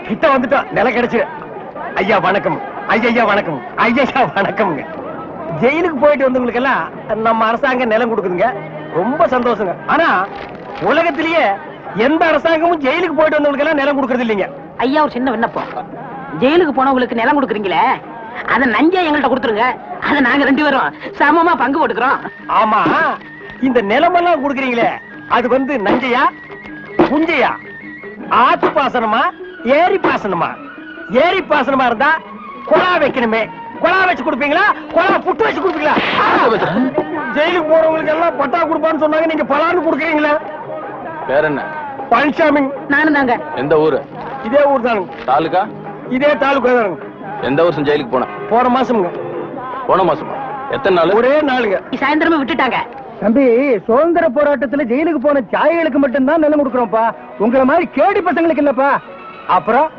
கிட்ட வந்துட்டோம், நிலம் கிடைச்சு. ஐயா வணக்கம். ஐயா வணக்கம். ஐயா வணக்கம்ங்க. ஜெயிலுக்கு போயிட்டு வந்தவங்களுக்கு எல்லாம் நம்ம அரசாங்கம் நிலம் கொடுக்குதுங்க, ரொம்ப சந்தோஷங்க. ஆனா உலகத்திலேயே எந்த அரசாங்கமும் ஜெயிலுக்கு போயிட்டு வந்தவங்களுக்கு எல்லாம் நிலம் கொடுக்கறது இல்லைங்க. ஐயா ஒரு சின்ன விண்ணப்பம், ஜெயிலுக்கு போனவங்களுக்கு நிலம் கொடுக்குறீங்களே அத நஞ்சா எங்கள்கிட்ட கொடுத்துருங்க, அத நாங்க 2 பேரும் சமமா பங்கு போட்டுக்கிறோம். ஆமா, இந்த நிலமெல்லாம் கொடுக்குறீங்களே அது வந்து நஞ்சையா புஞ்சையா, ஆத்து பாசனமா ஏரி பாசனமா? ஏரி பாசனமா இருந்தா குழா வைக்கணுமே, குழா வச்சு கொடுப்பீங்களா, குழா புட்டு வச்சு கொடுப்பீங்களா? ஜெயிலுக்கு போறவங்களுக்கு எல்லாம் பட்டா கொடுப்பான்னு சொன்னாங்க, நீங்க பலான்னு கொடுக்குறீங்களா? வேற என்ன? பழனிசாமி. நானும் தாங்க. எந்த ஊரு? இதே ஊர் தானுங்க. தாலுகா? இதே தாலுகா தானுங்க. எந்த வருஷம் ஜெயிலுக்கு போன? போன மாசம்ங்க. போன மாசமா? எத்தனை நாள்? ஒரே நாளுங்க. சாயந்தரமே விட்டுட்டாங்க. தம்பி, சுதந்திர போராட்டத்துல ஜெயிலுக்கு போன தியாகிகளுக்கு மட்டும்தான் நிலம் கொடுக்குறோம்ப்பா, உங்களை மாதிரி கேடி பசங்களுக்கு இல்லப்பா. அப்புறம்